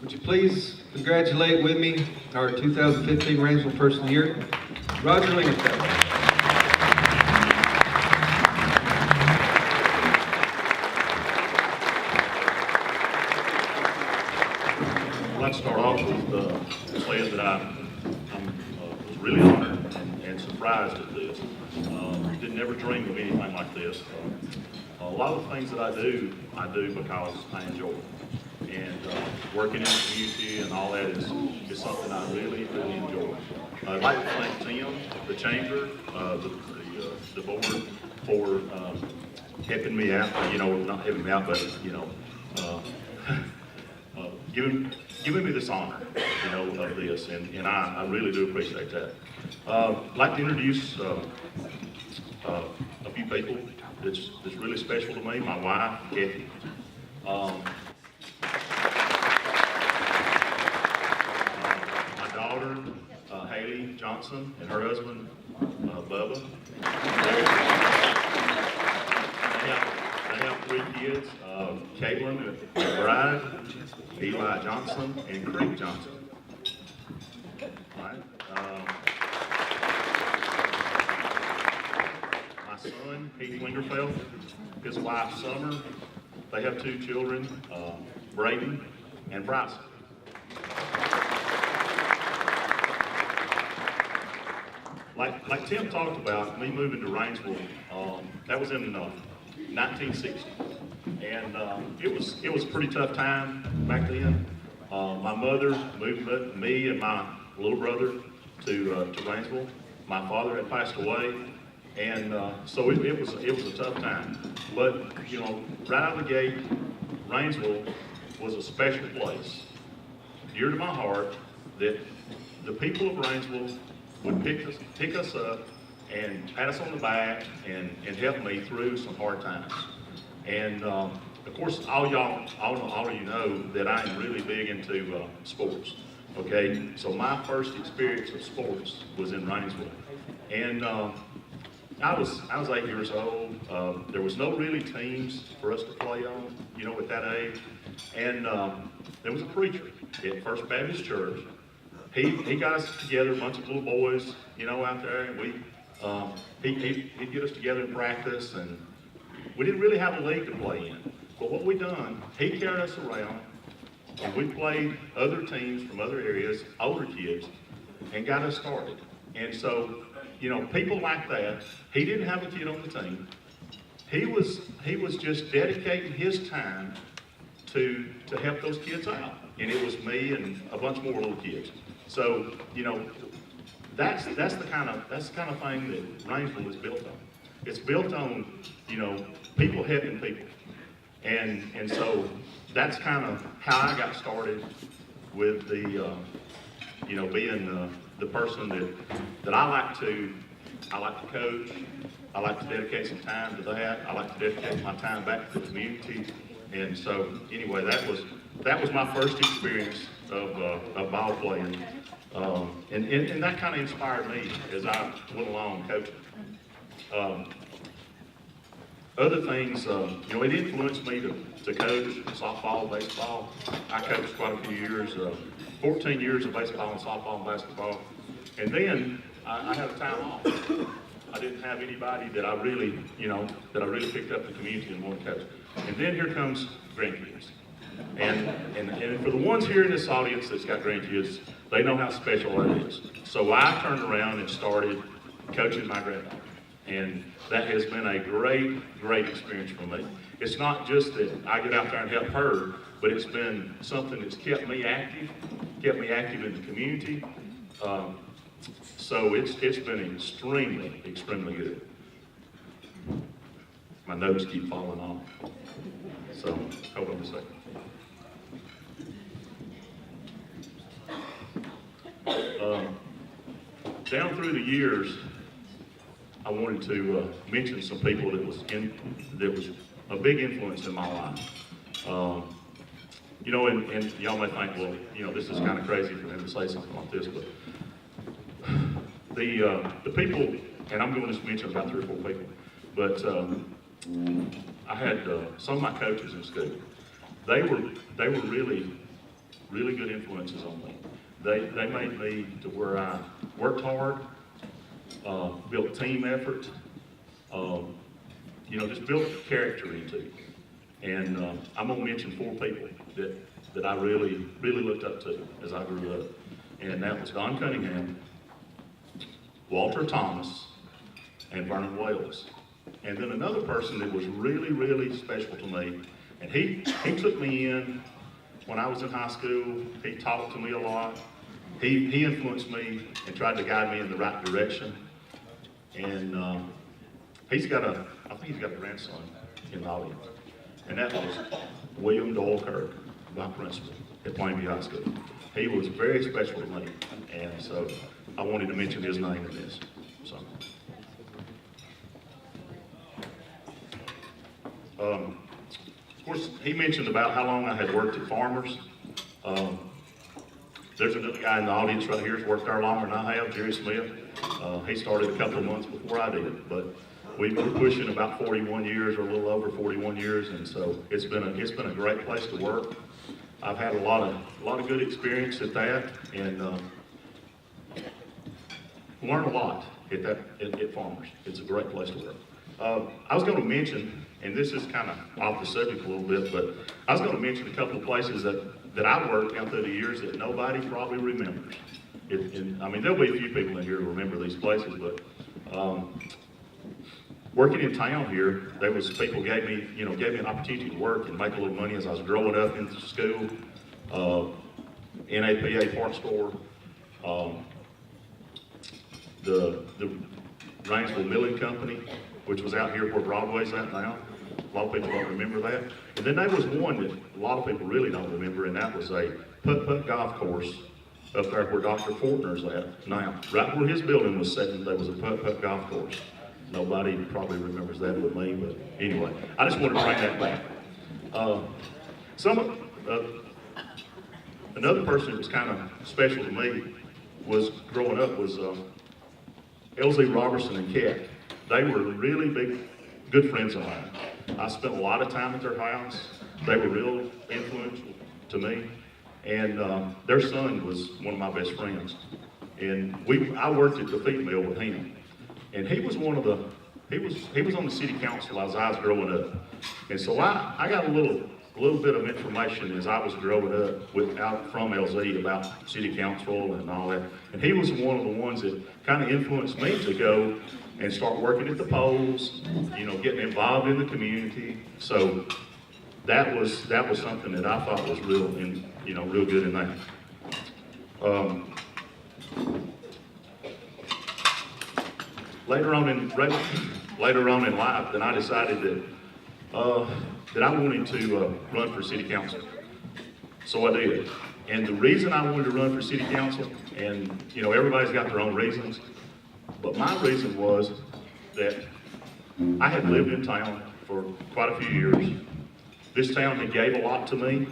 Would you please congratulate with me our 2015 Rainsville Person of the Year, Rodger Lingerfelt. I'd like to start off with saying that I was really honored and surprised at this. Didn't ever dream of anything like this. A lot of the things that I do because I enjoy it. And working in the community and all that is something I really, really enjoy. I'd like to thank Tim, the chamber, the board for helping me out. Not helping me out, but giving me this honor, of this, and I really do appreciate that. I'd like to introduce a few people that's really special to me. My wife, Kathy. My daughter, Haley Johnson, and her husband, Bubba. They have 3 kids, Caitlin McBride, Eli Johnson, and Creek Johnson. All right. My son, Heath Lingerfelt, his wife, Summer. They have 2 children, Braden and Bryson. Like Tim talked about, me moving to Rainsville, that was in 1960, and it was a pretty tough time back then. My mother moved me and my little brother to Rainsville. My father had passed away, and so it was a tough time. But right out of the gate, Rainsville was a special place, dear to my heart, that the people of Rainsville would pick us up and pat us on the back and help me through some hard times. And of course, all of you know that I am really big into sports. Okay, so my first experience of sports was in Rainsville, and I was 8 years old. There was no really teams for us to play on, at that age, and there was a preacher at First Baptist Church. He got us together, a bunch of little boys, out there, and he'd get us together in practice, and we didn't really have a league to play in. But what we done, he carried us around, and we played other teams from other areas, older kids, and got us started. And so, people like that, he didn't have a kid on the team. He was just dedicating his time to help those kids out. And it was me and a bunch more little kids. So, that's the kind of thing that Rainsville is built on. It's built on, people helping people. And so that's kind of how I got started with the, being the person that I like to coach. I like to dedicate some time to that. I like to dedicate my time back to the community. And so anyway, that was my first experience of ball playing. And that kind of inspired me as I went along coaching. Other things, it influenced me to coach softball, baseball. I coached quite a few years, 14 years of baseball and softball and basketball. And then I had a time off. I didn't have anybody that I really picked up the community and wanted to coach. And then here comes grandkids. And for the ones here in this audience that's got grandkids, they know how special that is. So I turned around and started coaching my granddaughter. And that has been a great, great experience for me. It's not just that I get out there and help her, but it's been something that's kept me active in the community. So it's been extremely, extremely good. My notes keep falling off. So hold on a second. Down through the years, I wanted to mention some people that was a big influence in my life. And y'all may think, well, this is kind of crazy for him to say something like this, but the people, and I'm going to just mention about 3 or 4 people, but I had some of my coaches in school. They were really really good influences on me. They made me to where I worked hard, built team effort, just built character into you. And I'm gonna mention 4 people that I really looked up to as I grew up. And that was Don Cunningham, Walter Thomas, and Vernon Wales. And then another person that was really special to me, and he took me in when I was in high school. He talked to me a lot. He influenced me and tried to guide me in the right direction. And I think he's got a grandson in the audience. And that was William Doyle Kirk, my principal at Plainview High School. He was very special to me, and so I wanted to mention his name in this. So, of course, he mentioned about how long I had worked at Farmers. There's another guy in the audience right here who's worked there longer than I have, Jerry Smith. He started a couple of months before I did, but we were pushing about 41 years, or a little over 41 years, and so it's been a great place to work. I've had a lot of good experience at that, and learned a lot at Farmers. It's a great place to work. I was going to mention, and this is kind of off the subject a little bit, but I was going to mention a couple of places that I worked down through the years that nobody probably remembers. There'll be a few people in here who remember these places, but working in town here, there was people gave me an opportunity to work and make a little money as I was growing up in school. NAPA Parts Store, the Rainsville Milling Company, which was out here where Broadway's at now. A lot of people don't remember that. And then there was one that a lot of people really don't remember, and that was a putt-putt golf course up there where Dr. Fortner's at now. Right where his building was sitting, there was a putt-putt golf course. Nobody probably remembers that but me, but anyway, I just wanted to bring that back. Another person that was kind of special to me was growing up was LZ Robertson and Kat. They were really good friends of mine. I spent a lot of time at their house. They were real influential to me, and their son was one of my best friends. And I worked at the feed mill with him. And he was on the city council as I was growing up. And so I got a little bit of information as I was growing up out from LZ about city council and all that. And he was one of the ones that kind of influenced me to go and start working at the polls, getting involved in the community. So that was something that I thought was real good in that. Later on in life, then I decided that I wanted to run for city council. So I did. And the reason I wanted to run for city council, and everybody's got their own reasons, but my reason was that I had lived in town for quite a few years. This town had gave a lot to me,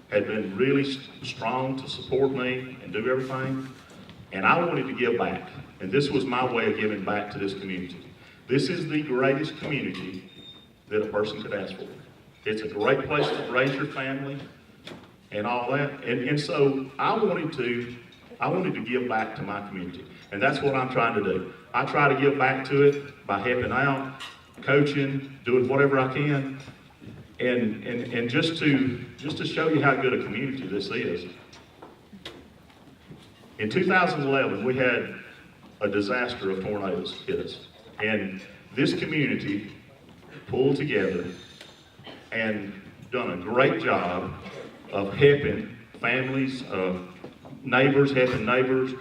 had been really strong to support me and do everything, and I wanted to give back. And this was my way of giving back to this community. This is the greatest community that a person could ask for. It's a great place to raise your family and all that. And so I wanted to give back to my community. And that's what I'm trying to do. I try to give back to it by helping out, coaching, doing whatever I can. And just to show you how good a community this is. In 2011, we had a disaster of tornadoes hit us. And this community pulled together and done a great job of helping families, neighbors, helping neighbors,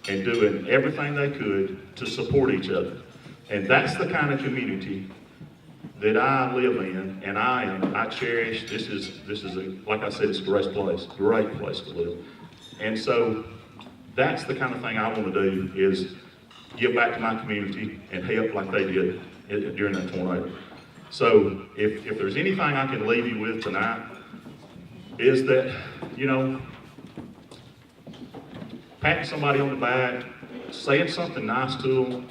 and doing everything they could to support each other. And that's the kind of community that I live in, and I cherish. This is like I said, it's a great place to live. And so that's the kind of thing I want to do, is give back to my community and help like they did during that tornado. So if there's anything I can leave you with tonight, is that, patting somebody on the back, saying something nice to them,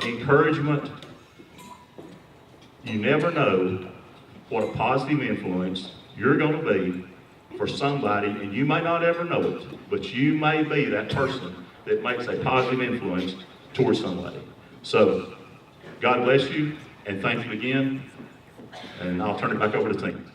encouragement. You never know what a positive influence you're going to be for somebody, and you may not ever know it, but you may be that person that makes a positive influence towards somebody. So, God bless you, and thank you again, and I'll turn it back over to Tim.